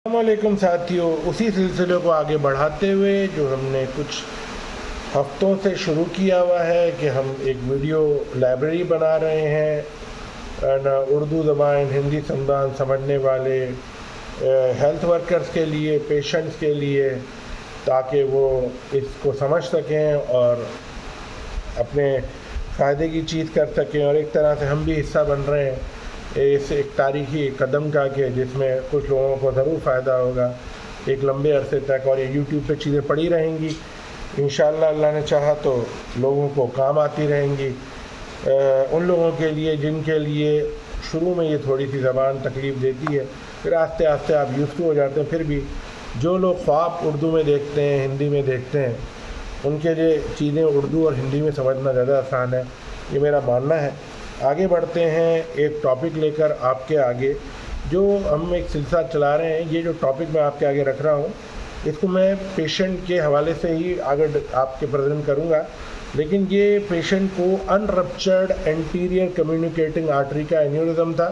अस्सलामुअलैकुम साथियों, उसी सिलसिले को आगे बढ़ाते हुए जो हमने कुछ हफ्तों से शुरू किया हुआ है कि हम एक वीडियो लाइब्रेरी बना रहे हैं ना, उर्दू ज़बान हिंदी संविधान समझने वाले हेल्थ वर्कर्स के लिए, पेशेंट्स के लिए, ताकि वो इसको समझ सकें और अपने फ़ायदे की चीज़ कर सकें। और एक तरह से हम भी हिस्सा बन रहे हैं इस एक तारीख़ी कदम का कि जिसमें कुछ लोगों को ज़रूर फ़ायदा होगा एक लंबे अरसे तक, और ये यूट्यूब पे चीज़ें पड़ी रहेंगी। इंशाअल्लाह अल्लाह ने चाहा तो लोगों को काम आती रहेंगी। उन लोगों के लिए जिनके लिए शुरू में ये थोड़ी सी ज़बान तकलीफ़ देती है, फिर आस्ते आस्ते आप यूज़ हो जाते हैं। फिर भी जो लोग ख्वाब उर्दू में देखते हैं, हिंदी में देखते हैं, उनके लिए चीज़ें उर्दू और हिंदी में समझना ज़्यादा आसान है, ये मेरा मानना है। आगे बढ़ते हैं एक टॉपिक लेकर आपके आगे, जो हम एक सिलसिला चला रहे हैं। ये जो टॉपिक मैं आपके आगे रख रहा हूँ, इसको मैं पेशेंट के हवाले से ही आगे आपके प्रेजेंट करूँगा। लेकिन ये पेशेंट को अनरप्चर्ड एंटीरियर कम्युनिकेटिंग आर्टरी का एन्यूरिज्म था,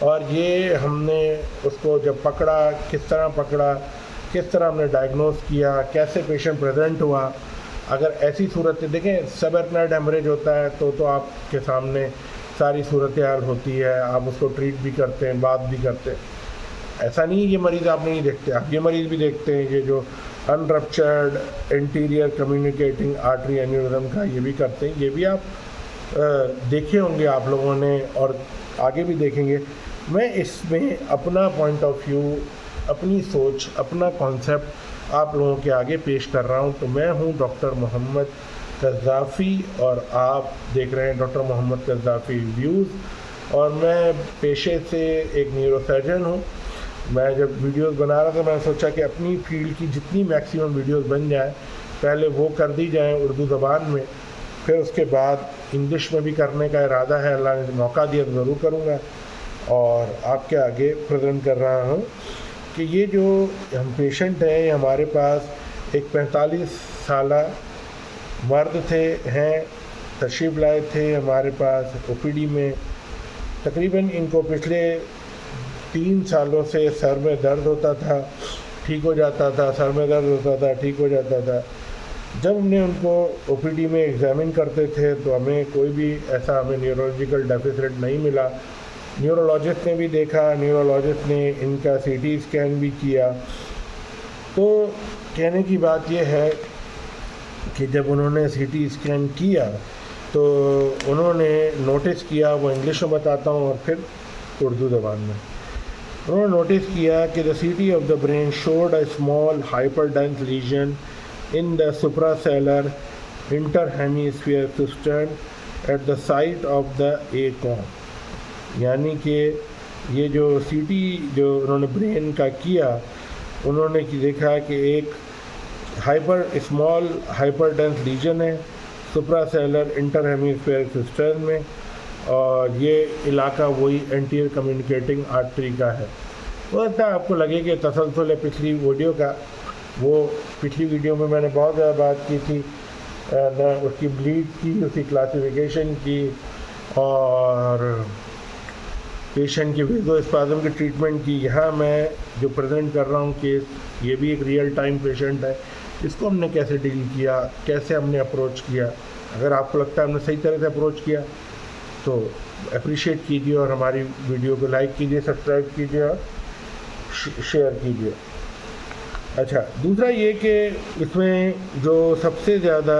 और ये हमने उसको जब पकड़ा, किस तरह हमने डायग्नोस किया, कैसे पेशेंट प्रेजेंट हुआ। अगर ऐसी सूरत देखें, सबएर्कनाइड हेमरेज होता है तो आपके सामने सारी सूरत हाल होती है, आप उसको ट्रीट भी करते हैं, बात भी करते हैं। ऐसा नहीं ये मरीज़ आप नहीं देखते, आप ये मरीज़ भी देखते हैं। ये जो अनरप्चर्ड एंटीरियर कम्युनिकेटिंग आर्टरी एन्यूरिज्म का ये भी करते हैं, ये भी आप देखे होंगे आप लोगों ने, और आगे भी देखेंगे। मैं इसमें अपना पॉइंट ऑफ व्यू, अपनी सोच, अपना कॉन्सेप्ट आप लोगों के आगे पेश कर रहा हूँ। तो मैं हूँ डॉक्टर मोहम्मद कज़ाफ़ी, और आप देख रहे हैं डॉक्टर मोहम्मद कज़ाफ़ी व्यूज़। और मैं पेशे से एक न्यूरोसर्जन हूँ। मैं जब वीडियोस बना रहा था, मैंने सोचा कि अपनी फील्ड की जितनी मैक्सिमम वीडियोस बन जाए, पहले वो कर दी जाएँ उर्दू ज़बान में, फिर उसके बाद इंग्लिश में भी करने का इरादा है। अल्लाह ने मौका दिया तो ज़रूर करूँगा। और आपके आगे प्रेजेंट कर रहा हूँ कि ये जो हम पेशेंट हैं, ये हमारे पास एक 45 साला मर्द हैं, तशरीफ़ लाए थे हमारे पास ओपीडी में। तकरीबन इनको पिछले 3 सालों से सर में दर्द होता था, ठीक हो जाता था, सर में दर्द होता था, ठीक हो जाता था। जब हमने उनको ओपीडी में एग्ज़ामिन करते थे तो हमें कोई भी ऐसा न्यूरोलॉजिकल डेफिसिट नहीं मिला। न्यूरोलॉजिस्ट ने भी देखा, न्यूरोलॉजिस्ट ने इनका सीटी स्कैन भी किया। तो कहने की बात यह है कि जब उन्होंने सीटी स्कैन किया तो उन्होंने नोटिस किया, वो इंग्लिश में बताता हूँ और फिर उर्दू ज़बान में। उन्होंने नोटिस किया कि the CT of the brain showed a small hyperdense lesion in the suprasellar interhemispheric cistern at the site of the acom. यानी कि ये जो सीटी जो उन्होंने ब्रेन का किया, उन्होंने देखा कि एक स्मॉल हाइपरडेंस लीजन है सुप्रासेलर इंटरहेमिस्फीयर सिस्टम में, और ये इलाका वही एंटीरियर कम्युनिकेटिंग आर्टरी का है। हो सकता है आपको लगे कि तसलसल है पिछली वीडियो का, वो पिछली वीडियो में मैंने बहुत ज़्यादा बात की थी उसकी ब्लीड की, उसकी क्लासिफिकेशन की, और पेशेंट की वेज़ोस्पाज़म की ट्रीटमेंट की। यहाँ मैं जो प्रेजेंट कर रहा हूँ केस, ये भी एक रियल टाइम पेशेंट है। इसको हमने कैसे डील किया, कैसे हमने अप्रोच किया। अगर आपको लगता है हमने सही तरह से अप्रोच किया तो अप्रिशिएट कीजिए, और हमारी वीडियो को लाइक कीजिए, सब्सक्राइब कीजिए और शेयर कीजिए। अच्छा, दूसरा ये कि इसमें जो सबसे ज़्यादा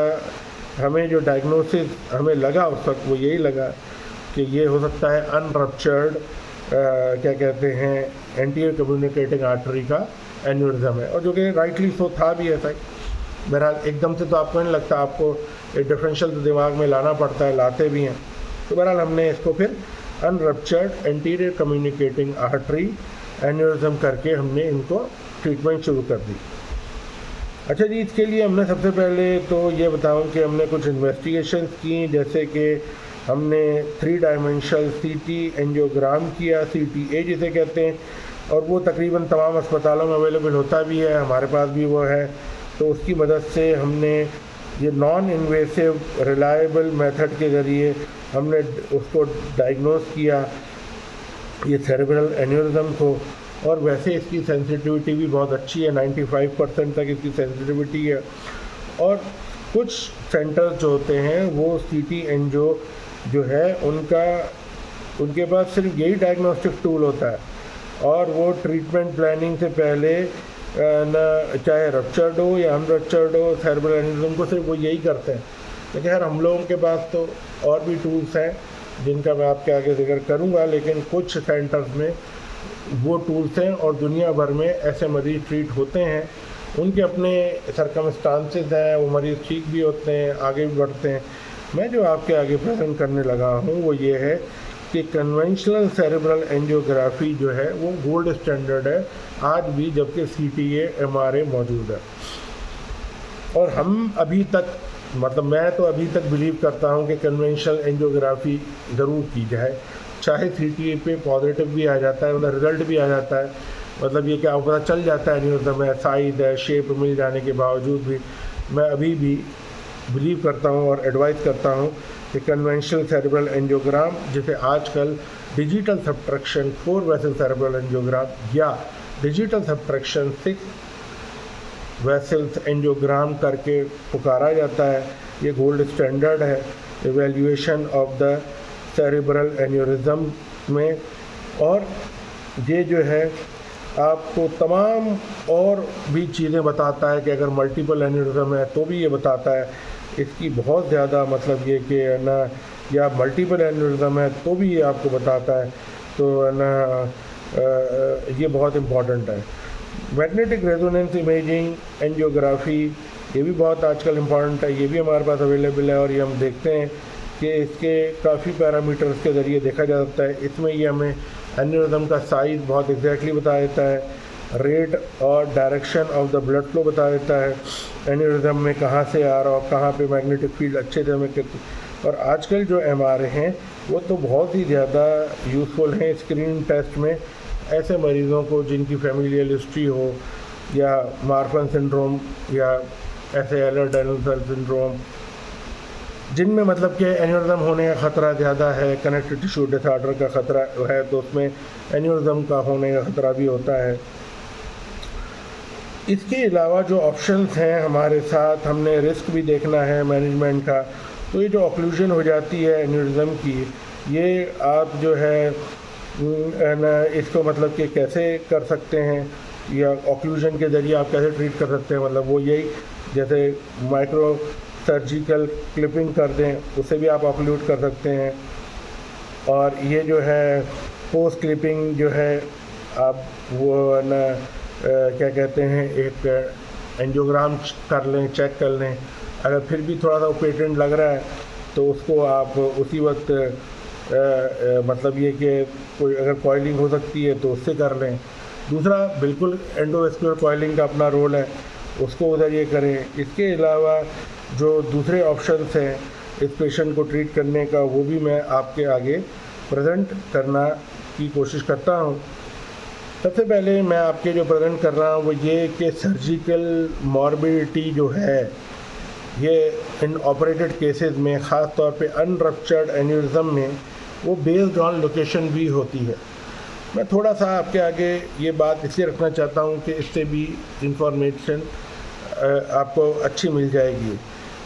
हमें जो डायग्नोसिस हमें लगा उस वक्त, वो यही लगा कि ये हो सकता है अनरप्चर्ड क्या कहते हैं एंटीरियर कम्युनिकेटिंग आर्टरी का एन्यूरिज्म है, और जो कि राइटली सो था भी ऐसा ही। बहरहाल एकदम से तो आपको नहीं लगता, आपको एक डिफरेंशियल दिमाग में लाना पड़ता है, लाते भी हैं। तो बहरहाल हमने इसको फिर अनरप्चर्ड एंटीरियर कम्युनिकेटिंग आर्टरी एन्यूरिज्म करके हमने इनको ट्रीटमेंट शुरू कर दी। अच्छा जी, इसके लिए हमने सबसे पहले तो ये बताऊं कि हमने कुछ इन्वेस्टिगेशन की, जैसे कि हमने 3 डायमेंशनल सीटी एंजियोग्राम किया, CTA जिसे कहते हैं, और वो तकरीबन तमाम अस्पतालों में अवेलेबल होता भी है, हमारे पास भी वो है। तो उसकी मदद से हमने ये नॉन इन्वेसिव रिलायबल मेथड के ज़रिए हमने उसको डायग्नोस किया, ये सेरेब्रल एन्यूरिज्म को, और वैसे इसकी सेंसिटिविटी भी बहुत अच्छी है, 95% तक इसकी सेंसिटिविटी है। और कुछ सेंटर्स जो होते हैं वो सीटी एंजियो जो है उनके पास सिर्फ यही डायग्नोस्टिक टूल होता है, और वो ट्रीटमेंट प्लानिंग से पहले न चाहे रप्चर्ड हो या अनरप्चर्ड हो सेरेब्रल एन्यूरिज्म को सिर्फ वो यही करते हैं। लेकिन खैर हम लोगों के पास तो और भी टूल्स हैं जिनका मैं आपके आगे जिक्र करूंगा, लेकिन कुछ सेंटर्स में वो टूल्स हैं और दुनिया भर में ऐसे मरीज़ ट्रीट होते हैं। उनके अपने सरकमस्टांसेस हैं, वो मरीज़ ठीक भी होते हैं, आगे भी बढ़ते हैं। मैं जो आपके आगे प्रेजेंट करने लगा हूँ वो ये है कि कन्वेंशनल सेरेब्रल एंजियोग्राफी जो है वो गोल्ड स्टैंडर्ड है आज भी, जबकि CTA MRA मौजूद है। और हम अभी तक मैं तो अभी तक बिलीव करता हूँ कि कन्वेंशनल एंजियोग्राफी ज़रूर की जाए, चाहे CTA पे पॉजिटिव भी आ जाता है, मतलब रिज़ल्ट भी आ जाता है, मतलब ये क्या पता चल जाता है एन्यूरिज्म है, साइज है, शेप मिल जाने के बावजूद भी मैं अभी भी बिलीव करता हूँ और एडवाइस करता हूँ कि कन्वेंशनल सेरेब्रल एंजियोग्राम, जिसे आजकल digital subtraction 4 vessel cerebral angiogram या डिजिटल सबट्रैक्शन 6 वेसल्स एंजियोग्राम करके पुकारा जाता है, ये गोल्ड स्टैंडर्ड है evaluation of the cerebral aneurysm में। और ये जो है आपको तमाम और भी चीज़ें बताता है कि अगर मल्टीपल एन्यूरिज्म है तो भी ये बताता है इसकी बहुत ज़्यादा, मतलब ये कि ना, या मल्टीपल एन्यूरिज्म है तो भी ये आपको बताता है, तो ना ये बहुत इम्पॉर्टेंट है। मैग्नेटिक रेजोनेंस इमेजिंग एंजियोग्राफी ये भी बहुत आजकल इम्पॉर्टेंट है, ये भी हमारे पास अवेलेबल है, और ये हम देखते हैं कि इसके काफ़ी पैरामीटर्स के ज़रिए देखा जा सकता है। इसमें ये हमें एन्यूरिज्म का साइज़ बहुत एग्जैक्टली बता देता है, रेट और direction of the blood flow बता देता है, एन्यूरिज्म में कहाँ से आ रहा और कहाँ पे मैग्नेटिक फील्ड अच्छे से हमें। और आजकल जो MRA हैं वो तो बहुत ही ज़्यादा यूज़फुल हैं स्क्रीनिंग टेस्ट में ऐसे मरीज़ों को जिनकी फैमिलियल हिस्ट्री हो, या मार्फन सिंड्रोम या ऐसे एलर-डेनल सिंड्रोम, जिनमें मतलब कि एन्यूरिज्म होने का ख़तरा ज़्यादा है, कनेक्टिव टिश्यू डिसऑर्डर का ख़तरा है, तो उसमें एन्यूरिज्म का होने का ख़तरा भी होता है। इसके अलावा जो ऑप्शंस हैं हमारे साथ, हमने रिस्क भी देखना है मैनेजमेंट का। तो ये जो ऑक्लूजन हो जाती है एन्यूरिज्म की, ये आप जो है ना इसको मतलब कि कैसे कर सकते हैं, या ऑक्लूजन के ज़रिए आप कैसे ट्रीट कर सकते हैं, मतलब वो यही जैसे माइक्रो सर्जिकल क्लिपिंग कर दें, उससे भी आप ऑक्लूड कर सकते हैं। और ये जो है पोस्ट क्लिपिंग जो है आप वो ना क्या कहते हैं, एक एंजियोग्राम कर लें, चेक कर लें, अगर फिर भी थोड़ा सा पेटेंट लग रहा है तो उसको आप उसी वक्त मतलब ये कि कोई अगर कॉइलिंग हो सकती है तो उससे कर लें। दूसरा बिल्कुल एंडोवेस्कुलर कॉइलिंग का अपना रोल है, उसको उधर ये करें। इसके अलावा जो दूसरे ऑप्शंस हैं इस पेशेंट को ट्रीट करने का, वो भी मैं आपके आगे प्रेजेंट करना की कोशिश करता हूँ। सबसे पहले मैं आपके जो प्रेजेंट कर रहा हूँ वो ये कि सर्जिकल मॉर्बिडिटी जो है ये इन ऑपरेटेड केसेस में, ख़ास तौर पे अनरप्चर्ड एन्यूरिज्म में, वो बेस्ड ऑन लोकेशन भी होती है। मैं थोड़ा सा आपके आगे ये बात इसलिए रखना चाहता हूँ कि इससे भी इंफॉर्मेशन आपको अच्छी मिल जाएगी।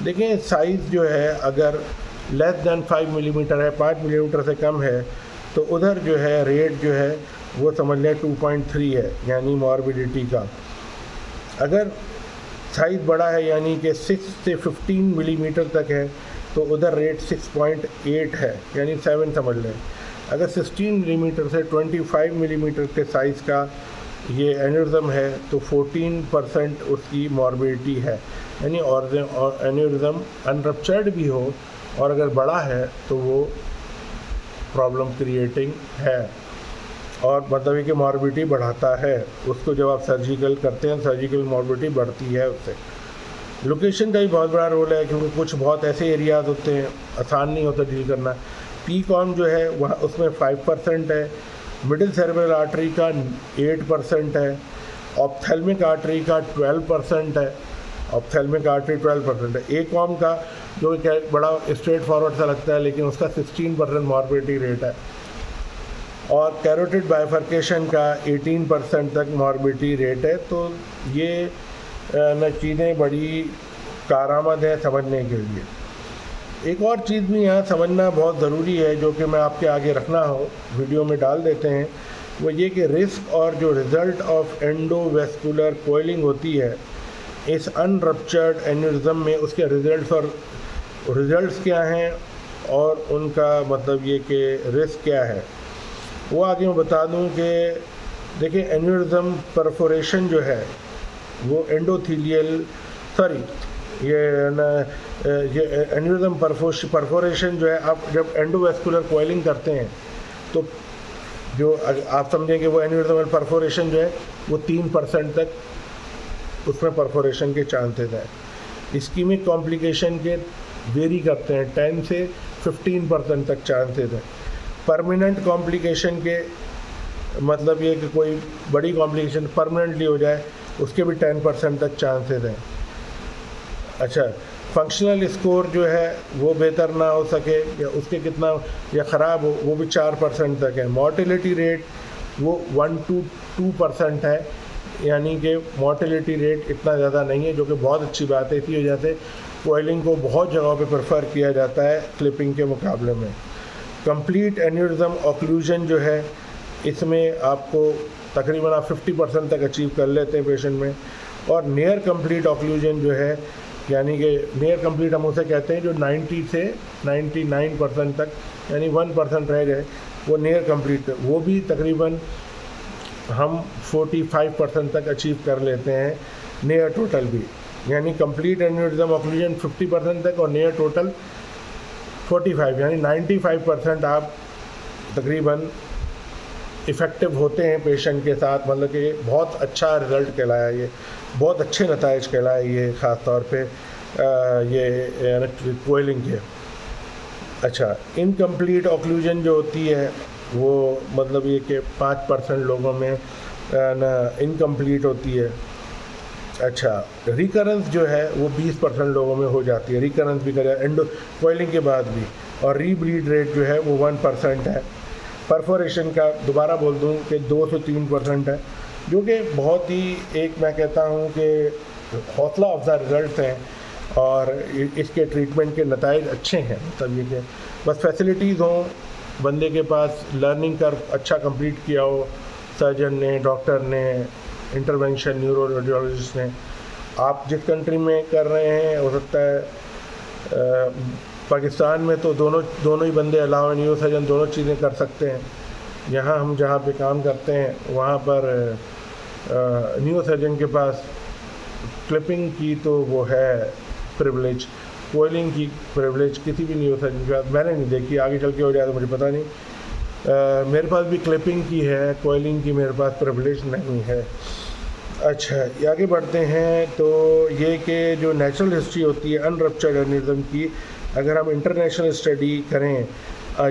देखिए साइज़ जो है अगर लेस दैन 5 मिलीमीटर है, 5 मिलीमीटर से कम है, तो उधर जो है रेट जो है वो समझ लें 2.3 है, यानी मॉर्बिडिटी का। अगर साइज़ बड़ा है यानी कि 6 से 15 मिलीमीटर तक है तो उधर रेट 6.8 है, यानी 7 समझ लें। अगर 16 मिलीमीटर से 25 मिलीमीटर के साइज़ का ये एन्यूरिज्म है तो 14% उसकी मॉर्बिडिटी है, यानी और एन्यूरिज्म अनरप्चर्ड भी हो और अगर बड़ा है तो वो प्रॉब्लम क्रिएटिंग है, और मतलब कि मॉर्बिडिटी बढ़ाता है उसको। जब आप सर्जिकल करते हैं सर्जिकल मॉर्बिडिटी बढ़ती है उससे। लोकेशन का भी बहुत बड़ा रोल है, क्योंकि कुछ बहुत ऐसे एरियाज़ होते हैं आसान नहीं होता डील करना। पीकॉम जो है वह उसमें 5% है, मिडिल सेरेब्रल आर्टरी का 8% है, ऑप्थेल्मिक आर्टरी का 12% है, ऑप्थेल्मिक आर्टरी 12% है। एकॉम का जो क्या बड़ा स्ट्रेट फॉरवर्ड सा लगता है लेकिन उसका 16% मॉर्बिडिटी रेट है। और कैरोटिड बाइफर्केशन का 18% तक मॉर्बिडिटी रेट है। तो ये न चीज़ें बड़ी कारआमद है समझने के लिए। एक और चीज़ भी यहाँ समझना बहुत ज़रूरी है जो कि मैं आपके आगे रखना हो, वीडियो में डाल देते हैं, वो ये कि रिस्क और जो रिज़ल्ट ऑफ एंडोवेस्कुलर कोइलिंग होती है इस अनरप्चर्ड एन्यूरिज्म में, उसके रिज़ल्ट्स क्या हैं और उनका मतलब ये कि रिस्क क्या है, वो आगे मैं बता दूं कि देखिए एन्यूरिज्म परफोरेशन जो है वो ये एन्यूरिज्म परफोरेशन जो है, आप जब एंडोवेस्कुलर कोइलिंग करते हैं तो जो आप समझें कि वो एन्यूरिज्म परफोरेशन जो है वो 3% तक उसमें परफोरेशन के चांसेस हैं। इस्कीमिक कॉम्प्लिकेशन के वेरी करते हैं, 10 से 15% तक चांसेस हैं। परमानेंट कॉम्प्लिकेशन के मतलब ये कि कोई बड़ी कॉम्प्लिकेशन परमानेंटली हो जाए उसके भी 10% तक चांसेस हैं। अच्छा, फंक्शनल स्कोर जो है वो बेहतर ना हो सके या उसके कितना या ख़राब हो, वो भी 4% तक है। मॉर्टेलिटी रेट वो 1 to 2% है, यानी कि मॉर्टेलिटी रेट इतना ज़्यादा नहीं है, जो कि बहुत अच्छी बात है। इसी वजह से कोइलिंग को बहुत जगहों पे प्रेफर किया जाता है क्लिपिंग के मुकाबले में। कंप्लीट एन्यूरिज्म ऑक्लूजन जो है इसमें आपको तकरीबन आप 50% तक अचीव कर लेते हैं पेशेंट में। और नियर कंप्लीट ऑक्लूजन जो है, यानी कि नियर कंप्लीट हम उसे कहते हैं जो 90 से 99% तक, यानी 1% रह जाए वो नियर कंप्लीट, वो भी तकरीबन हम 45% तक अचीव कर लेते हैं नियर टोटल भी। यानी कंप्लीट एन्यूरिज्म ऑक्लूजन 50% तक और नियर टोटल 45, यानी 95% आप तकरीबन इफ़ेक्टिव होते हैं पेशेंट के साथ। मतलब कि बहुत अच्छा रिज़ल्ट कहलाया ये, बहुत अच्छे नताइज कहलाए ये, ख़ास तौर पे ये कोइलिंग के। अच्छा, इनकम्प्लीट ऑक्लूजन जो होती है वो मतलब ये कि 5% लोगों में इनकम्प्लीट होती है। अच्छा, रिकरेंस जो है वो 20% लोगों में हो जाती है, रिकरेंस भी करे एंडो कोइलिंग के बाद भी। और रीब्लीड रेट जो है वो 1% है। परफोरेशन का दोबारा बोल दूं कि 2 से 3% है, जो कि बहुत ही एक मैं कहता हूं कि हौसला अफजा रिज़ल्ट हैं और इसके ट्रीटमेंट के नताइज अच्छे हैं। मतलब ये कि बस फैसिलिटीज़ हों, बंदे के पास लर्निंग कर्व अच्छा कंप्लीट किया हो, सर्जन ने, डॉक्टर ने, इंटरवेंशन न्यूरोरेडियोलॉजिस्ट ने। आप जिस कंट्री में कर रहे हैं हो सकता है पाकिस्तान में तो दोनों ही बंदे अलावा न्यूरो सर्जन दोनों चीज़ें कर सकते हैं। यहाँ हम जहाँ पे काम करते हैं वहाँ पर न्यूरो सर्जन के पास क्लिपिंग की तो वो है प्रिविलेज, कोइलिंग की प्रिविलेज किसी भी न्यूरो सर्जन के पास मैंने नहीं देखी, आगे चल के हो जाए तो मुझे पता नहीं। मेरे पास भी क्लिपिंग की है, कोइलिंग की मेरे पास प्रिविलेज नहीं है। अच्छा, आगे बढ़ते हैं तो ये कि जो नेचुरल हिस्ट्री होती है अनरप्चर्ड एन्यूरिज्म की, अगर हम इंटरनेशनल स्टडी करें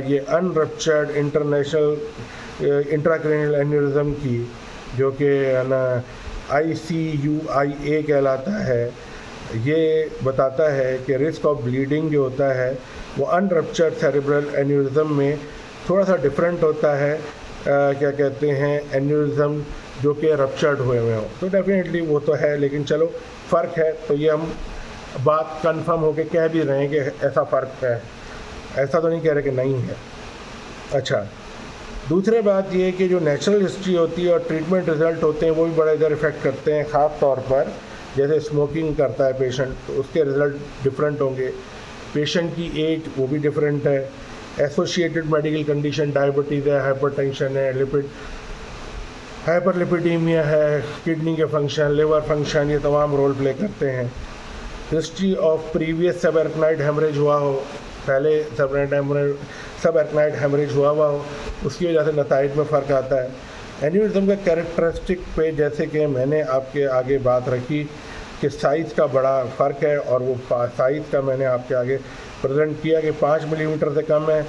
ये अनरप्चर्ड इंटरनेशनल इंट्राक्रैनियल एन्यूरिज्म की, जो कि ना ICUIA कहलाता है, ये बताता है कि रिस्क ऑफ ब्लीडिंग जो होता है वो अनरप्चर्ड सेरेब्रल एन्यूरिज्म में थोड़ा सा डिफरेंट होता है क्या कहते हैं एन्यूरिज्म जो कि रप्चर्ड हुए हुए हों। तो डेफिनेटली वो तो है, लेकिन चलो फ़र्क है, तो ये हम बात कंफर्म होके कह भी रहे हैं कि ऐसा फ़र्क है, ऐसा तो नहीं कह रहे कि नहीं है। अच्छा, दूसरी बात ये कि जो नेचुरल हिस्ट्री होती है और ट्रीटमेंट रिज़ल्ट होते हैं वो भी बड़ा इधर इफ़ेक्ट करते हैं। ख़ास तौर पर जैसे स्मोकिंग करता है पेशेंट तो उसके रिज़ल्ट डिफरेंट होंगे, पेशेंट की एज वो भी डिफरेंट है, एसोसिएटेड मेडिकल कंडीशन डायबिटीज़ है, हाइपरटेंशन है, हाइपरलिपिडीमिया है, किडनी के फंक्शन, लिवर फंक्शन, ये तमाम रोल प्ले करते हैं। हिस्ट्री ऑफ प्रीवियस सब एरकनाइड हेमरेज हुआ हो, पहले सब एरकनाइड हेमरेज हुआ हो, उसकी वजह से नताइज में फ़र्क आता है। एन्यूरिज्म का कैरेक्टरिस्टिक पे जैसे कि मैंने आपके आगे बात रखी कि साइज़ का बड़ा फ़र्क है, और वो साइज़ का मैंने आपके आगे प्रेजेंट किया कि 5 मिलीमीटर से कम है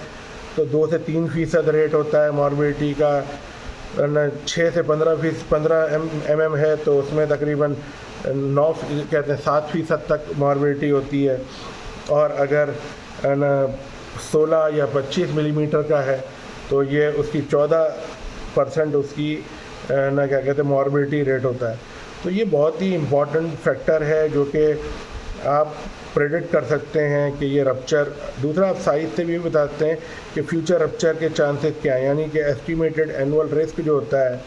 तो 2 से 3% रेट होता है मॉर्बिडिटी का, 6 से 15 mm है तो उसमें तकरीबन 9 कहते हैं 7% तक मॉर्बिडिटी होती है। और अगर 16 या 25 मिलीमीटर का है तो ये उसकी 14% उसकी ना क्या कहते हैं मॉर्बिडिटी रेट होता है। तो ये बहुत ही इम्पॉर्टेंट फैक्टर है जो कि आप प्रेडिक्ट कर सकते हैं कि ये रप्चर। दूसरा आप साइज से भी बताते हैं कि फ्यूचर रप्चर के चांसेस क्या हैं, यानी कि एस्टिमेटेड एनुअल रिस्क जो होता है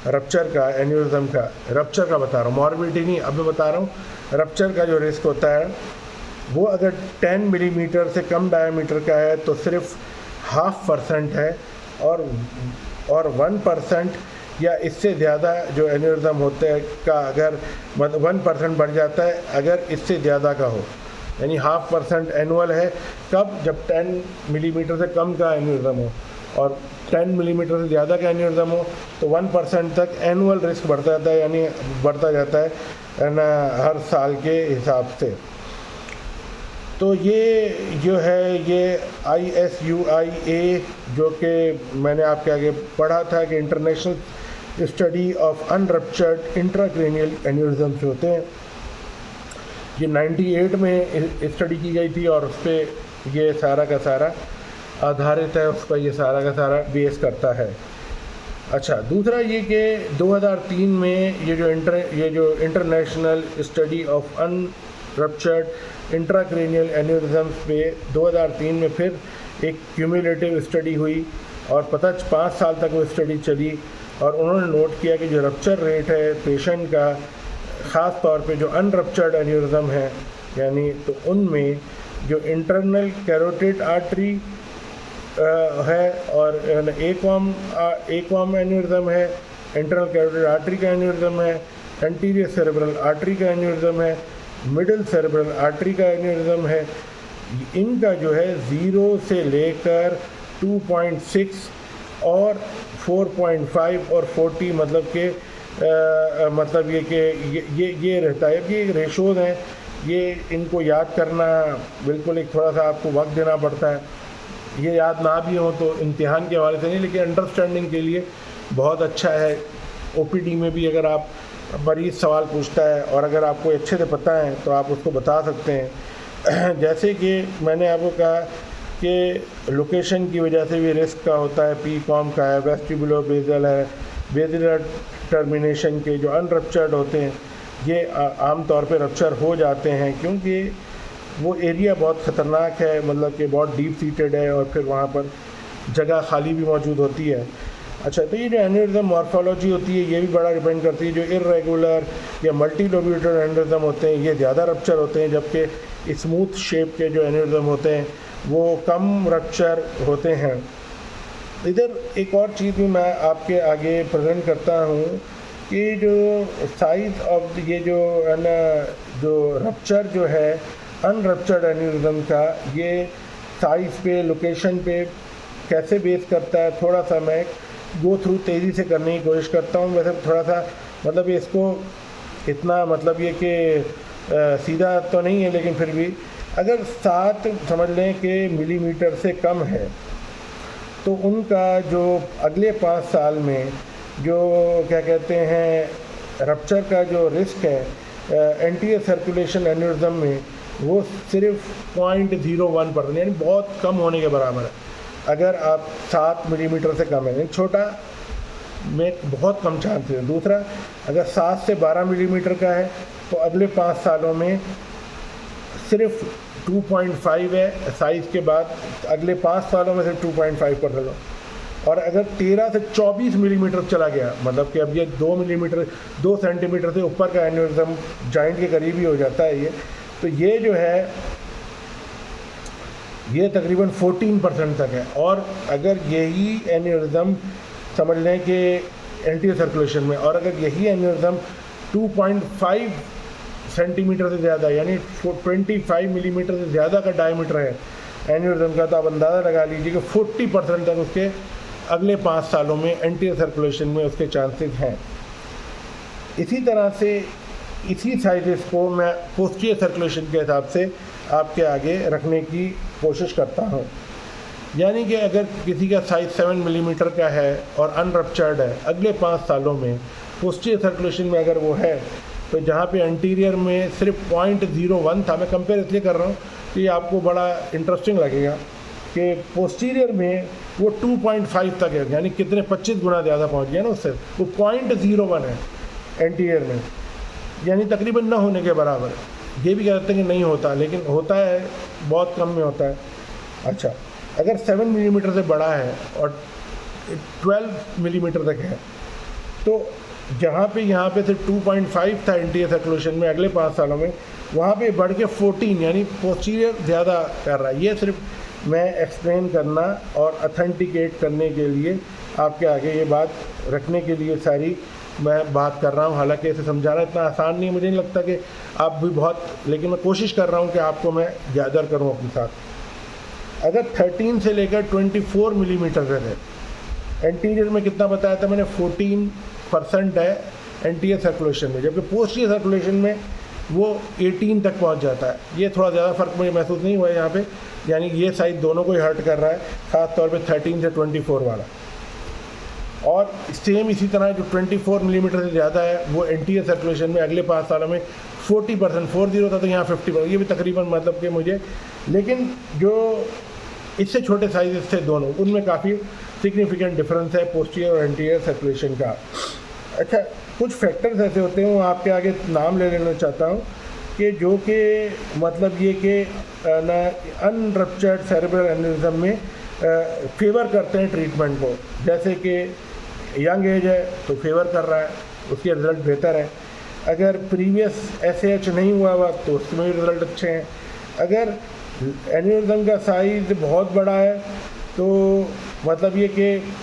रप्चर का, एन्यूरिज्म का, रप्चर का बता रहा हूँ, मॉर्बिडिटी नहीं, अब मैं बता रहा हूँ रप्चर का जो रिस्क होता है वो अगर 10 मिलीमीटर से कम डायमीटर का है तो सिर्फ 0.5% है, और 1% या इससे ज़्यादा जो एन्यूरिज्म होते हैं का अगर 1% बढ़ जाता है अगर इससे ज़्यादा का हो, यानी 0.5% एनुअल है कब, जब 10 मिलीमीटर से कम का एन्यूरिज्म हो, और 10 मिलीमीटर से ज़्यादा का एन्यूरिज्म हो तो 1% तक एनुअल रिस्क बढ़ता जाता है, यानी बढ़ता जाता है ना हर साल के हिसाब से। तो ये जो है ये ISUIA जो कि मैंने आपके आगे पढ़ा था कि इंटरनेशनल स्टडी ऑफ अनरप्चर्ड इंट्राक्रैनियल एन्यूरिज्म्स होते हैं, ये 98 में स्टडी की गई थी और उस पर ये सारा का सारा आधारित है, उस पर ये सारा का सारा बेस करता है। अच्छा, दूसरा ये कि 2003 में ये जो इंटरनेशनल स्टडी ऑफ अनरप्चर्ड इंट्राक्रैनियल एन्यूरिज्म्स पे 2003 में फिर एक क्यूमुलेटिव स्टडी हुई और 5 साल तक वो स्टडी चली, और उन्होंने नोट किया कि जो रप्चर रेट है पेशेंट का, ख़ास तौर पे जो अनरप्चर्ड एन्यूरिज्म है, यानी तो उनमें जो इंटरनल कैरोटिड आर्टरी है और एक्वॉम एन्यूरिज्म है, इंटरनल कैरोटिड आर्टरी का एन्यूरिज्म है, एंटीरियर सेरेब्रल आर्टरी का एन्यूरिज्म है, मिडिल सेरेब्रल आर्टरी का एन्यूरिज्म है, इनका जो है 0 से लेकर 2.6 और 4.5 और 40 मतलब के मतलब ये कि ये रहता है, ये रेशोज़ हैं, ये इनको याद करना बिल्कुल एक थोड़ा सा आपको वक्त देना पड़ता है, ये याद ना भी हो तो इम्तिहान के हवाले से नहीं, लेकिन अंडरस्टैंडिंग के लिए बहुत अच्छा है। OPD में भी अगर आप मरीज़ सवाल पूछता है और अगर आपको अच्छे से पता है तो आप उसको बता सकते हैं। जैसे कि मैंने आपको कहा कि लोकेशन की वजह से भी रिस्क का होता है, PCOM का है, वेस्टिबुलो बेजल है, बेजिलर टर्मिनेशन के जो अनरप्चर्ड होते हैं ये आम तौर पे रप्चर हो जाते हैं क्योंकि वो एरिया बहुत ख़तरनाक है, मतलब कि बहुत डीप सीटेड है और फिर वहाँ पर जगह खाली भी मौजूद होती है। अच्छा, तो ये जो एन्यूरिज्म मॉर्फोलॉजी होती है ये भी बड़ा डिपेंड करती है। जो इर्रेगुलर या मल्टीलोब्यूटेड एन्यूरिज्म होते हैं ये ज़्यादा रप्चर होते हैं, जबकि स्मूथ शेप के जो एन्यूरिज्म होते हैं वो कम रप्चर होते हैं। इधर एक और चीज़ भी मैं आपके आगे प्रेजेंट करता हूँ कि जो साइज़ ऑफ ये जो है ना जो रप्चर जो है अनरप्चर्ड एन्यूरिज्म का, ये साइज़ पे, लोकेशन पे कैसे बेस करता है, थोड़ा सा मैं गो थ्रू तेज़ी से करने की कोशिश करता हूँ। वैसे थोड़ा सा मतलब इसको इतना मतलब ये कि सीधा तो नहीं है, लेकिन फिर भी अगर 7 समझ लें कि मिलीमीटर से कम है तो उनका जो अगले 5 साल में जो क्या कहते हैं रप्चर का जो रिस्क है एंटीरियर सर्कुलेशन एन्यूरिज्म में वो सिर्फ 0.01%, यानी बहुत कम होने के बराबर है। अगर आप 7 मिलीमीटर से कम है, छोटा में बहुत कम चांस है। दूसरा, अगर 7 से 12 मिलीमीटर का है तो अगले 5 सालों में सिर्फ 2.5 है साइज़ के बाद, अगले 5 सालों में सिर्फ 2.5% हो। और अगर 13 से 24 मिलीमीटर चला गया, मतलब कि अब ये 2 सेंटीमीटर से ऊपर का एन्यूरिज्म जॉइंट के करीब ही हो जाता है ये, तो ये जो है ये तकरीबन 14% तक है। और अगर यही एन्यूरिज्म समझ लें कि एंटीरियर सर्कुलेशन में, और अगर यही एन्यूरिज्म 2.5 सेंटीमीटर से ज़्यादा यानी 25 मिलीमीटर से ज़्यादा का डायमीटर है एन्यूरिज्म का, तो आप अंदाज़ा लगा लीजिए कि 40% तक उसके अगले 5 सालों में एंटीरियर सर्कुलेशन में उसके चांसेस हैं। इसी तरह से इसी साइजेस को मैं पोस्टीरियर सर्कुलेशन के हिसाब से आपके आगे रखने की कोशिश करता हूँ। यानी कि अगर किसी का साइज़ 7 मिलीमीटर का है और अनरप्चर्ड है, अगले 5 सालों में पोस्टीरियर सर्कुलेशन में अगर वो है, तो जहाँ पे एंटीरियर में सिर्फ 0.01 था, मैं कंपेयर इसलिए कर रहा हूँ कि आपको बड़ा इंटरेस्टिंग लगेगा कि पोस्टीरियर में वो 2.5 तक है, यानी कितने 25 गुना ज़्यादा पहुंच गया ना उससे। वो 0.01 है एंटीरियर में, यानी तकरीबन न होने के बराबर। ये भी कहते हैं कि नहीं होता, लेकिन होता है, बहुत कम में होता है। अच्छा, अगर 7 मिलीमीटर से बड़ा है और 12 मिलीमीटर तक है, तो जहाँ पे यहाँ पे से 2.5 था एंटीरियर सर्कुलेशन में अगले 5 सालों में, वहाँ पे बढ़ के 14 यानी पोस्टीरियर ज़्यादा कर रहा है। ये सिर्फ मैं एक्सप्लेन करना और अथेंटिकेट करने के लिए आपके आगे ये बात रखने के लिए सारी मैं बात कर रहा हूँ। हालांकि इसे समझाना इतना आसान नहीं है, मुझे नहीं लगता कि आप भी बहुत, लेकिन मैं कोशिश कर रहा हूँ कि आपको मैं गैदर करूँ अपने साथ। अगर 13 से लेकर 24 मिलीमीटर तक है एंटीरियर में, कितना बताया था मैंने, 14% है एंटीरियर सर्कुलेशन में, जबकि पोस्टीरियर सर्कुलेशन में वो 18 तक पहुंच जाता है। ये थोड़ा ज़्यादा फ़र्क मुझे महसूस नहीं हुआ यहाँ पे, यानी ये साइड दोनों को ही हर्ट कर रहा है, ख़ास तौर पे 13 से 24 वाला। और सेम इसी तरह जो 24 मिलीमीटर से ज़्यादा है वो एंटीरियर सर्कुलेशन में अगले 5 सालों में 40%, 40 था तो यहाँ 50%, ये भी तकरीबन मतलब कि मुझे, लेकिन जो इससे छोटे साइज़ थे दोनों, उनमें काफ़ी सिग्निफिकेंट डिफरेंस है पोस्टीरियर और एंटीरियर सर्कुलेशन का। अच्छा, कुछ फैक्टर्स ऐसे होते हैं, वो आपके आगे नाम ले लेना चाहता हूँ, कि जो कि मतलब ये कि अनरप्चर्ड सेरेब्रल एनेरिज्म में फेवर करते हैं ट्रीटमेंट को। जैसे कि यंग एज है तो फेवर कर रहा है, उसके रिज़ल्ट बेहतर है। अगर प्रीवियस SAH नहीं हुआ हुआ तो उसमें भी रिज़ल्ट अच्छे हैं। अगर एनेरिज्म का साइज़ बहुत बड़ा है तो मतलब ये कि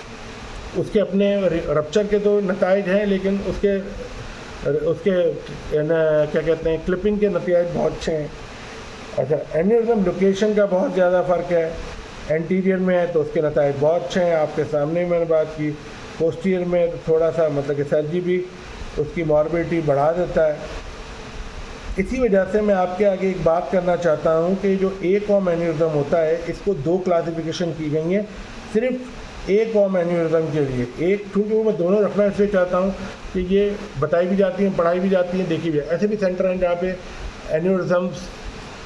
उसके अपने रप्चर के तो नताइज हैं, लेकिन उसके क्या कहते हैं, क्लिपिंग के नतीजे बहुत अच्छे हैं। अच्छा, एनेरिज्म लोकेशन का बहुत ज़्यादा फ़र्क है, एंटीरियर में है तो उसके नताइज बहुत अच्छे हैं, आपके सामने मैंने बात की। पोस्टीरियर में तो थोड़ा सा मतलब कि सर्जरी भी उसकी मॉर्बिडिटी बढ़ा देता है। इसी वजह से मैं आपके आगे एक बात करना चाहता हूँ कि जो ACOM एनेरिज्म होता है, इसको 2 क्लासिफिकेशन की गई हैं सिर्फ ACOM एनेरिज्म के लिए। एक, क्योंकि वो मैं दोनों रखना इसलिए चाहता हूँ कि ये बताई भी जाती हैं, पढ़ाई भी जाती हैं, देखी भी है। ऐसे भी सेंटर हैं जहाँ पे एनेरिज्म्स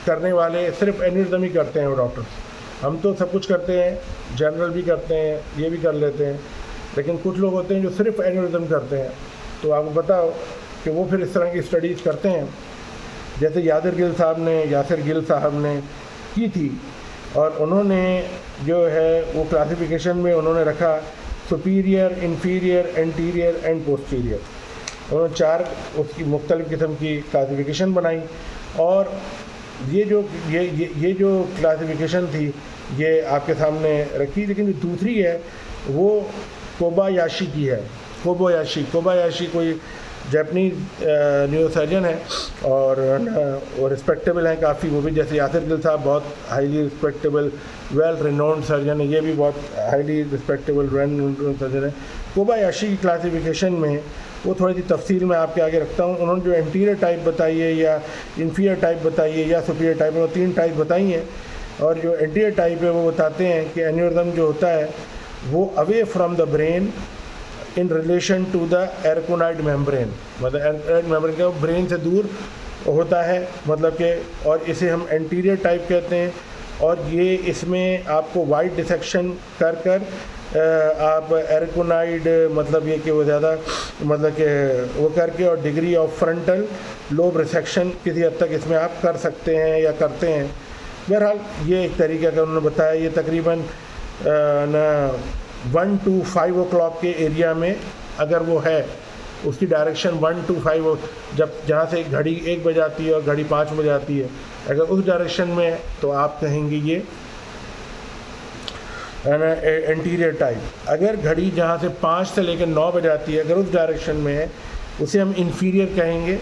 करने वाले सिर्फ एनेरिज्म ही करते हैं वो डॉक्टर्स। हम तो सब कुछ करते हैं, जनरल भी करते हैं, ये भी कर लेते हैं, लेकिन कुछ लोग होते हैं जो सिर्फ एनेरिज्म करते हैं। तो आपको बताओ कि वो फिर इस तरह की स्टडीज़ करते हैं, जैसे यासिर गिल साहब ने की थी, और उन्होंने जो है वो क्लासिफिकेशन में उन्होंने रखा superior, inferior, anterior and posterior. उन्होंने 4 उसकी मुख्तलिफ़ किस्म की क्लासिफिकेशन बनाई, और ये जो क्लासिफिकेशन थी ये आपके सामने रखी। लेकिन जो दूसरी है वो कोबायाशी की है। कोबायाशी कोई जापानीज़ न्यूरोसर्जन है और रिस्पेक्टेबल हैं काफ़ी वो भी, जैसे यासिर गिल साहब बहुत highly respectable well renowned surgeon है, ये भी बहुत highly respectable well renowned surgeon है। कोबायाशी की क्लासिफिकेशन में वो थोड़ी सी तफसील मैं आपके आगे रखता हूँ। उन्होंने जो एंटीरियर टाइप बताई है या इन्फीरियर टाइप बताई है या सुपीरियर टाइप, वो 3 टाइप बताई हैं। और जो एंटीरियर टाइप है वो बताते हैं कि एनेरिज्म जो होता है वो away from the brain in relation to the arachnoid membrane, मतलब एरकोनाइड मेम्ब्रेन का ब्रेन से दूर होता है, मतलब कि, और इसे हम एंटीरियर टाइप कहते हैं। और ये इसमें आपको वाइड डिसेक्शन कर आप एरकोनाइड मतलब ये कि वो ज़्यादा मतलब कि वो करके और degree of frontal lobe resection किसी हद तक इसमें आप कर सकते हैं या करते हैं। बहरहाल ये एक तरीका का उन्होंने बताया। ये तकरीबन 1 to 5 o'clock के एरिया में अगर वो है, उसकी डायरेक्शन 1 to 5, जब जहाँ से घड़ी 1 बजे आती है और घड़ी 5 बजे आती है, अगर उस डायरेक्शन में है तो आप कहेंगे ये एंटीरियर टाइप। अगर घड़ी जहाँ से 5 से लेकर 9 बजे आती है, अगर उस डायरेक्शन में है, उसे हम इन्फीरियर कहेंगे।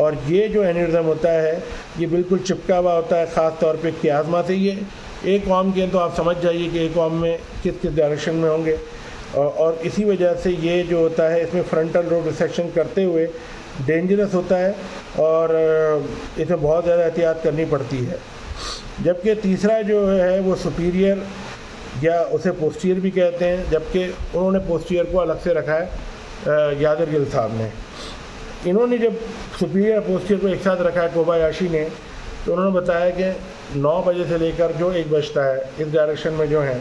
और ये जो एनेरिज्म होता है ये बिल्कुल चिपका हुआ होता है, ख़ास तौर पे कियाज़मा से। ये ACOM के तो आप समझ जाइए कि ACOM में किस किस डायरेक्शन में होंगे, और इसी वजह से ये जो होता है इसमें फ्रंटल लोब रिसेक्शन करते हुए डेंजरस होता है और इसमें बहुत ज़्यादा एहतियात करनी पड़ती है। जबकि तीसरा जो है वो सुपीरियर या उसे पोस्टीरियर भी कहते हैं, जबकि उन्होंने पोस्टीरियर को अलग से रखा है यासिर गिल साहब ने। इन्होंने जब सुपीरियर पोस्टीरियर को एक साथ रखा है कोबायाशी ने, तो उन्होंने बताया कि 9 बजे से लेकर जो 1 बजता है इस डायरेक्शन में जो है,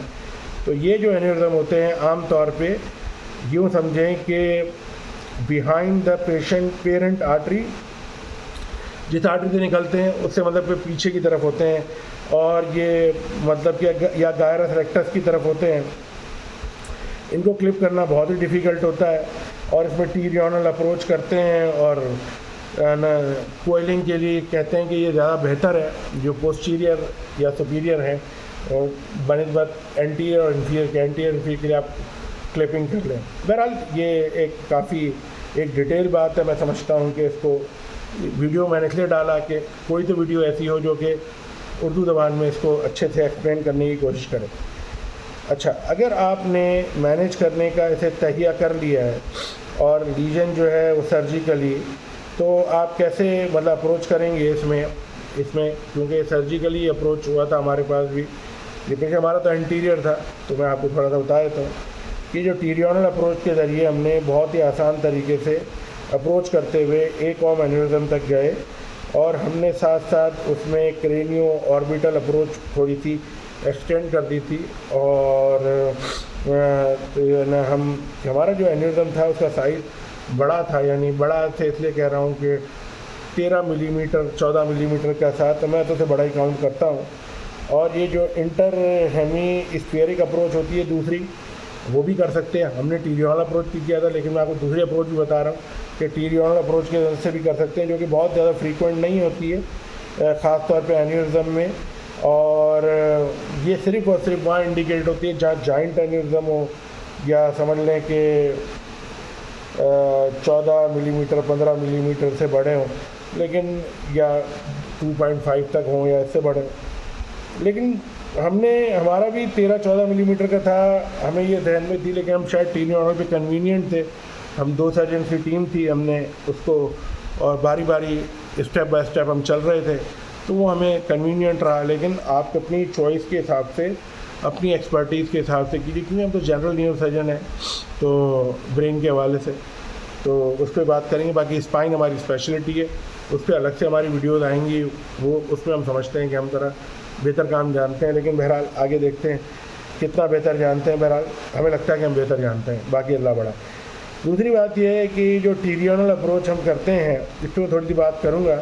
तो ये जो एन्यूरिज्म होते हैं आम तौर पे यूँ समझें कि बिहाइंड द पेरेंट आर्टरी, जिस आर्टरी से निकलते हैं उससे मतलब कि पीछे की तरफ होते हैं, और ये मतलब कि या गायरस रेक्टस की तरफ होते हैं। इनको क्लिप करना बहुत ही डिफ़िकल्ट होता है और इसमें टी-रियोनल अप्रोच करते हैं और कोयलिंग के लिए कहते हैं कि ये ज़्यादा बेहतर है जो पोस्टीरियर या सुपीरियर है, और बनिस्बत एंटीरियर और इंफीरियर के, एंटीरियर इंफीरियर के लिए आप क्लिपिंग कर लें। बहरहाल ये एक काफ़ी एक डिटेल बात है, मैं समझता हूँ कि इसको वीडियो मैंने इसलिए डाला कि कोई तो वीडियो ऐसी हो जो कि उर्दू ज़बान में इसको अच्छे से एक्सप्लेन करने की कोशिश करे। अच्छा, अगर आपने मैनेज करने का इसे तहिया कर लिया है और लीजन जो है वो सर्जिकली, तो आप कैसे मतलब अप्रोच करेंगे इसमें क्योंकि सर्जिकली अप्रोच हुआ था हमारे पास भी, लेकिन हमारा तो एंटीरियर था, तो मैं आपको थोड़ा सा बता देता हूँ कि जो टी-रियोनल अप्रोच के ज़रिए हमने बहुत ही आसान तरीके से अप्रोच करते हुए एक और एन्यूरिज्म तक गए, और हमने साथ साथ उसमें क्रेनियो ऑर्बिटल अप्रोच थोड़ी सी एक्सटेंड कर दी थी, और हमारा जो एन्यूरिज्म था उसका साइज़ बड़ा था, यानी बड़ा से इसलिए कह रहा हूँ कि 13 मिलीमीटर 14 मिलीमीटर का साथ, मैं तो उसे बड़ा ही काउंट करता हूँ। और ये जो इंटर हेमी स्फीयरिक अप्रोच होती है दूसरी, वो भी कर सकते हैं। हमने टी-रियोनल अप्रोच भी किया था, लेकिन मैं आपको दूसरी अप्रोच भी बता रहा हूँ कि टी-रियोनल अप्रोच के वजह से भी कर सकते हैं, जो कि बहुत ज़्यादा फ्रीक्वेंट नहीं होती है ख़ास तौर पे एन्यूरिज्म में, और ये सिर्फ़ और सिर्फ वहाँ इंडिकेट होती है जहाँ जॉइंट एन्यूरिज्म हो, या समझ लें कि 14 मिलीमीटर 15 मिलीमीटर से बड़े हों, लेकिन या 2.5 तक हों या इससे बड़े। लेकिन हमारा भी 13-14 मिलीमीटर का था, हमें ये ध्यान में थी, लेकिन हम शायद टी-रियोनल पे कन्वीनियंट थे, हम 2 सर्जन की टीम थी, हमने उसको और बारी बारी स्टेप बाय स्टेप हम चल रहे थे, तो वो हमें कन्वीनियंट रहा। लेकिन आप अपनी चॉइस के हिसाब से, अपनी एक्सपर्टीज़ के हिसाब से कीजिए, क्योंकि हम तो जनरल न्यूरो सर्जन हैं, तो ब्रेन के हवाले से तो उस पर बात करेंगे। बाकी स्पाइन हमारी स्पेशलिटी है, उस पर अलग से हमारी वीडियोज़ आएंगी, वो उसमें हम समझते हैं कि हम ज़रा बेहतर काम जानते हैं, लेकिन बहरहाल आगे देखते हैं कितना बेहतर जानते हैं। बहरहाल हमें लगता है कि हम बेहतर जानते हैं, बाकी अल्लाह बड़ा। दूसरी बात यह है कि जो टी-रियोनल अप्रोच हम करते हैं, इस पर थोड़ी सी बात करूँगा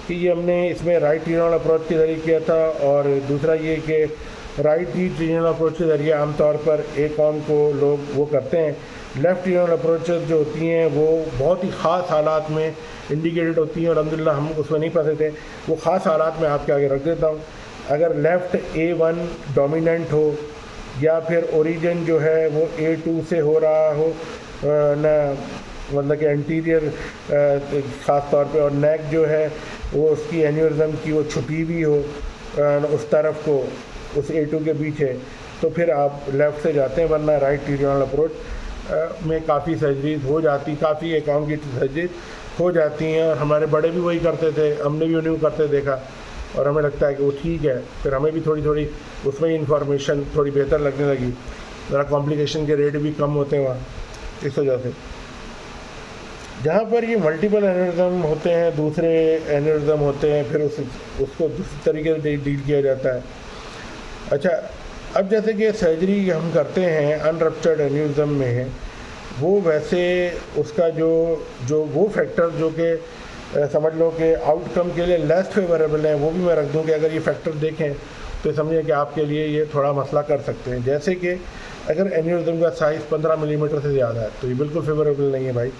कि ये हमने इसमें राइट टी-रियोनल अप्रोच के ज़रिए किया था, और दूसरा ये कि राइट टी-रियोनल अप्रोच के ज़रिए आमतौर पर एक आर्म को लोग वो करते हैं। लेफ़्ट टी-रियोनल अप्रोचेस जो होती हैं वो बहुत ही ख़ास हालात में इंडिकेटेड होती हैं, और अल्हम्दुलिल्लाह हम उसमें नहीं फंसे थे। वो ख़ास हालात में आपके आगे रख देता हूँ। अगर लेफ़्ट A1 डोमिनेंट हो, या फिर ओरिजिन जो है वो A2 से हो रहा हो, न मतलब कि एंटीरियर ख़ास तौर पे, और नेक जो है वो उसकी एन्यूरिज्म की वो छुपी हुई हो उस तरफ को, उस A2 के बीच है, तो फिर आप लेफ़्ट से जाते हैं, वरना राइट टी-रियोनल अप्रोच में काफ़ी सर्जरीज हो जाती, काफ़ी अकाउंट की सर्जरीज हो जाती हैं, और हमारे बड़े भी वही करते थे, हमने भी उन्हें करते देखा, और हमें लगता है कि वो ठीक है। फिर हमें भी थोड़ी थोड़ी उसमें इंफॉर्मेशन थोड़ी बेहतर लगने लगी, ज़रा कॉम्प्लिकेशन के रेट भी कम होते हैं वहाँ, इस वजह से। जहाँ पर ये मल्टीपल एन्यूरिज्म होते हैं, दूसरे एन्यूरिज्म होते हैं, फिर उसको दूसरी तरीके से डील किया जाता है। अच्छा, अब जैसे कि सर्जरी हम करते हैं अनरप्चर्ड एन्यूरिज्म में है, वो वैसे उसका जो वो फैक्टर जो कि समझ लो कि आउटकम के लिए लेस फेवरेबल है, वो भी मैं रख दूँ कि अगर ये फैक्टर देखें तो समझिए कि आपके लिए ये थोड़ा मसला कर सकते हैं। जैसे कि अगर एन्यूरिज्म का साइज़ 15 मिलीमीटर से ज़्यादा है तो ये बिल्कुल फेवरेबल नहीं है भाई।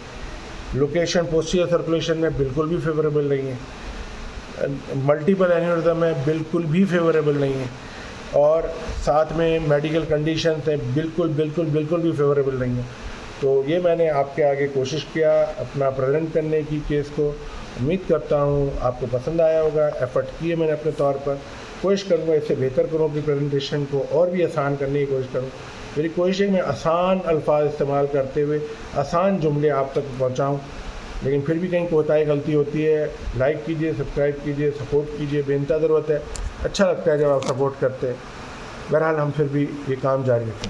लोकेशन पोस्टीरियर सर्कुलेशन में बिल्कुल भी फेवरेबल नहीं है। मल्टीपल एन्यूरिज्म में बिल्कुल भी फेवरेबल नहीं है, और साथ में मेडिकल कंडीशंस हैं बिल्कुल भी फेवरेबल नहीं है। तो ये मैंने आपके आगे कोशिश किया अपना प्रेजेंट करने की केस को। उम्मीद करता हूँ आपको पसंद आया होगा। एफ़र्ट किए मैंने अपने तौर पर, कोशिश करूँगा इससे बेहतर करूँ अपनी प्रेजेंटेशन को, और भी आसान करने की कोशिश करूँ। मेरी कोशिश है मैं आसान अल्फाज इस्तेमाल करते हुए आसान जुमले आप तक पहुँचाऊँ, लेकिन फिर भी कहीं कोताही गलती होती है। लाइक कीजिए, सब्सक्राइब कीजिए, सपोर्ट कीजिए, बेनता ज़रूरत है। अच्छा लगता है जब आप सपोर्ट करते हैं। बहरहाल हम फिर भी ये काम जारी रखें।